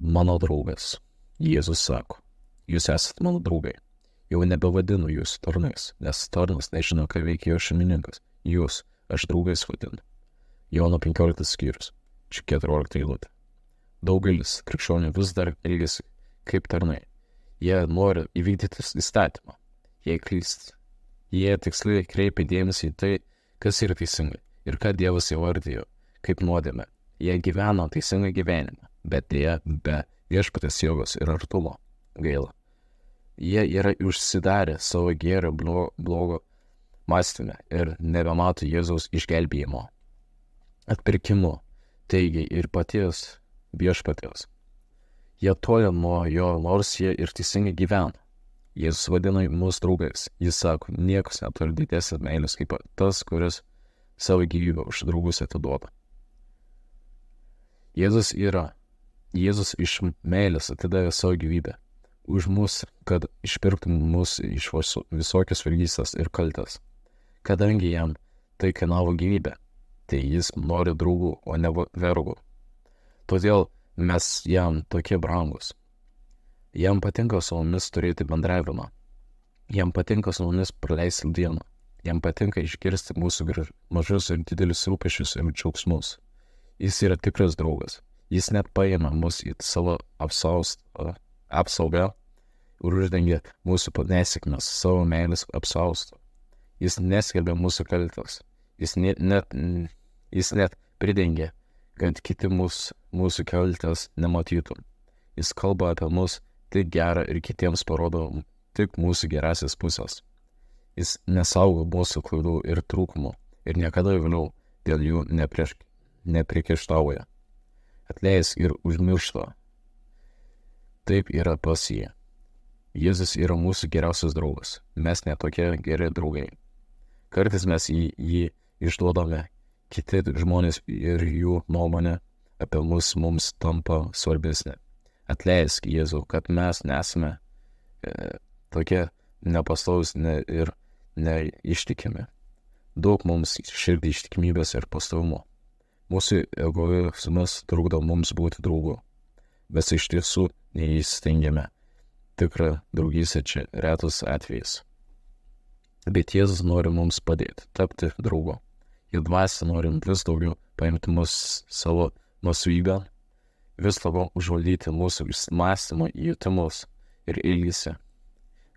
mano draugas. Jėzus sako, jūs esate mano draugai. Jau nebevadinu jūs tarnais, nes tarnas nežino, ką veikia jo šeimininkas. Jūs, aš draugais vadinu. Jono 15 skyrius, čia 14 eilutė. Daugelis krikščionių vis dar elgiasi kaip tarnai. Jie nori įvykdyti įstatymą. Jie tiksliai kreipia dėmesį į tai, kas yra teisingai ir ką Dievas įvardijo kaip nuodėmę. Jie gyveno teisingą gyvenimą, bet jie be viešpaties jėgos ir artumo. Gaila. Jie yra užsidarę savo gėrio blogo mąstyme ir nebemato Jėzaus išgelbėjimo. Atpirkimu, teigia ir paties viešpaties. Jie toli nuo jo, nors jie ir teisingai gyvena. Jėzus vadina mus draugais. Jis sako, niekas neturi didesnės meilės kaip tas, kuris savo gyvybę už draugus atiduoda. Jėzus iš meilės atidavė savo gyvybę už mus, kad išpirktų mus iš visokios vergystės ir kaltės. Kadangi jam tai kainavo gyvybę, tai jis nori draugų, o ne vergų. Todėl mes jam tokie brangus. Jam patinka su mumis turėti bendravimą. Jam patinka su mumis praleisti dieną. Jam patinka išgirsti mūsų mažus ir didelius rūpesčius ir džiaugsmus. Jis yra tikras draugas. Jis net paėmė mus į savo apsaugą ir uždengė mūsų nesėkmes savo meilės apsaustu. Jis neskelbė mūsų kaltės. Jis net pridengė, kad kiti mūsų kaltės nematytų. Jis kalba apie mus tik gerą ir kitiems parodo tik mūsų gerasis pusės. Jis nesaugo mūsų klaidų ir trūkumų ir niekada vėliau dėl jų nepriekaištauja. Atleis ir užmiršta. Taip yra pas jį. Jėzus yra mūsų geriausias draugas. Mes netokie geri draugai. Kartais mes jį išduodame, kiti žmonės ir jų nuomonė apie mus mums tampa svarbesnė. Atleisk, Jėzau, kad mes nesame tokie nepastaus ir neištikimi. Duok mums širdį ištikimybės ir pastovumo. Mūsų egoizmas trukdo mums būti draugu. Mes iš tiesų neįstengiame. Tikra draugystė čia retas atvejis. Bet Jėzus nori mums padėti, tapti draugu. Jo dvasia nori vis daugiau paimti mus savo nuosavybę, vis labiau užvaldyti mūsų mąstymo, jutimus ir ilgesį,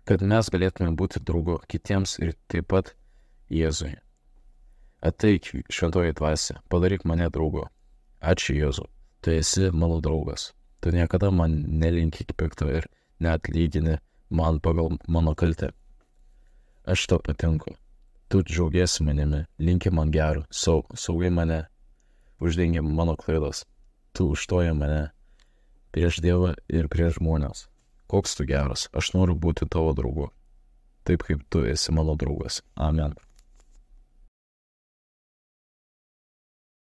kad mes galėtume būti draugu kitiems ir taip pat Jėzui. Ateik, šventoji dvasia, padaryk mane draugu. Ačiū Jėzau, tu esi mano draugas. Tu niekada man nelinki pikto ir neatlygini man pagal mano kaltę. Aš tau patinku. Tu džiaugiesi manimi, linki man gero, saugai mane, uždengi mano klaidas. Tu užstoji mane prieš Dievą ir prieš žmonės. Koks tu geras, aš noriu būti tavo draugu, taip kaip tu esi mano draugas. Amen.